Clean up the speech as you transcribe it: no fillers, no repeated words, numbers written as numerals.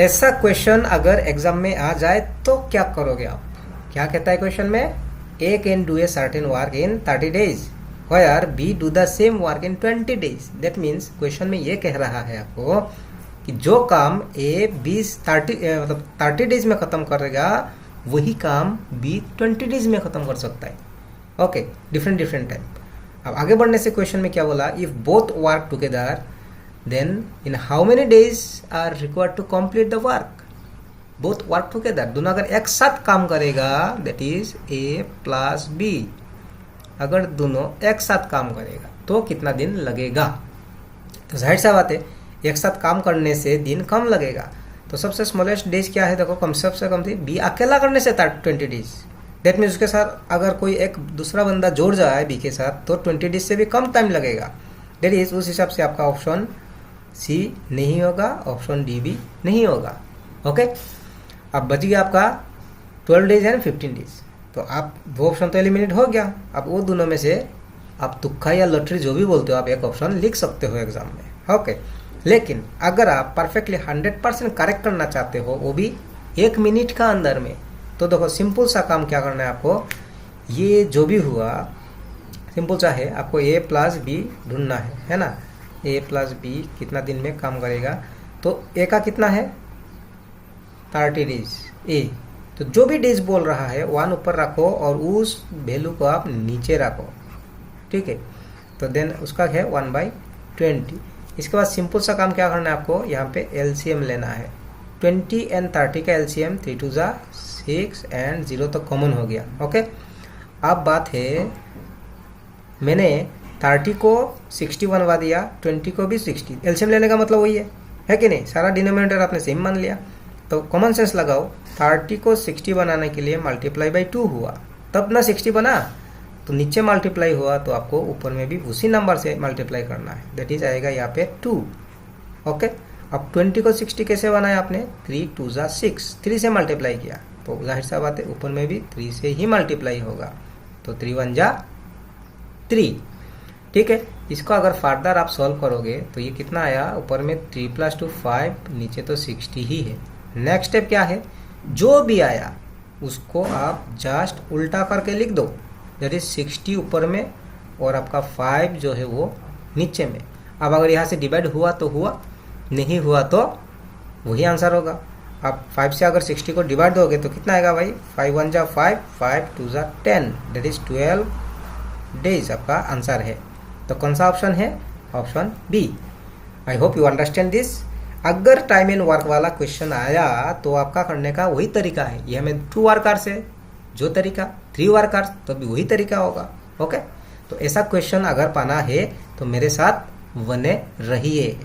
ऐसा क्वेश्चन अगर एग्जाम में आ जाए तो क्या करोगे आप? क्या कहता है क्वेश्चन में? A can do a certain work in 30 days where B do the same work in 20 days। That means question में ये कह रहा है आपको कि जो काम ए 30 days में खत्म करेगा वही काम बी 20 days में खत्म कर सकता है। Okay, different time. अब आगे बढ़ने से क्वेश्चन में क्या बोला? If both work together then in how many days are required to complete the work? both work together, दोनों अगर एक साथ काम करेगा that is A plus B, अगर दोनों एक साथ काम करेगा तो कितना दिन लगेगा? तो जाहिर सा बात है एक साथ काम करने से दिन कम लगेगा। तो सबसे स्मॉलेस्ट डेज क्या है? देखो कम सबसे कम थी बी अकेला करने से 20 days। दैट मीन्स उसके साथ अगर कोई एक दूसरा बंदा जोड़ जाए बी के साथ तो 20 days से भी कम टाइम लगेगा। दैट इज उस हिसाब से आपका ऑप्शन सी नहीं होगा, ऑप्शन डी भी नहीं होगा। ओके, अब बच गया आपका 12 days एंड 15 days। तो आप वो ऑप्शन तो एलिमिनेट हो गया। अब वो दोनों में से आप तुक्का या लॉटरी जो भी बोलते हो आप एक ऑप्शन लिख सकते हो एग्जाम में। ओके, लेकिन अगर आप परफेक्टली 100% करेक्ट करना चाहते हो वो भी 1 मिनट का अंदर में, तो देखो सिंपल सा काम क्या करना है आपको, ये जो भी हुआ सिंपल सा है, आपको ए प्लस बी ढूंढना है ना। ए प्लस बी कितना दिन में काम करेगा? तो ए का कितना है? 30 days ए। तो जो भी डेज बोल रहा है 1 ऊपर रखो और उस वैल्यू को आप नीचे रखो, ठीक है। तो देन उसका है 1/20। इसके बाद सिंपल सा काम क्या करना है आपको, यहाँ पे एलसीएम लेना है। 20 एंड 30 का एलसीएम 3 2 6 एंड 0 तो कॉमन हो गया। ओके, अब बात है मैंने 30 को 60 बनवा दिया, 20 को भी 60। एलसीएम लेने का मतलब वही है कि नहीं? सारा डिनोमिनेटर आपने सेम मान लिया। तो कॉमन सेंस लगाओ, 30 को 60 बनाने के लिए मल्टीप्लाई बाई 2 हुआ, तब ना 60 बना, तो नीचे मल्टीप्लाई हुआ तो आपको ऊपर में भी उसी नंबर से मल्टीप्लाई करना है। दैट इज आएगा यहाँ पे 2। ओके, अब 20 को 60 कैसे बनाया आपने? 3 2 6, 3 से मल्टीप्लाई किया, तो जाहिर सा बात है ऊपर में भी 3 से ही मल्टीप्लाई होगा, तो 3 1 3। ठीक है, इसको अगर फर्दर आप सॉल्व करोगे तो ये कितना आया? ऊपर में 3 + 2 5, नीचे तो 60 ही है। नेक्स्ट स्टेप क्या है? जो भी आया उसको आप जस्ट उल्टा करके लिख दो। दैट इज 60 ऊपर में और आपका 5 जो है वो नीचे में। अब अगर यहाँ से डिवाइड हुआ तो हुआ, नहीं हुआ तो वही आंसर होगा। आप 5 से अगर 60 को डिवाइड दोगे तो कितना आएगा भाई? 5 1 5, 5 2 10, दैट इज 12 days आपका आंसर है। तो कौन सा ऑप्शन है? Option B. I hope you understand this. अगर टाइम एंड वर्क वाला क्वेश्चन आया तो आपका करने का वही तरीका है। ये हमें 2 वर्कर्स है जो तरीका, 3 वर्कर्स तो भी वही तरीका होगा। ओके, तो ऐसा क्वेश्चन अगर पाना है तो मेरे साथ बने रहिए।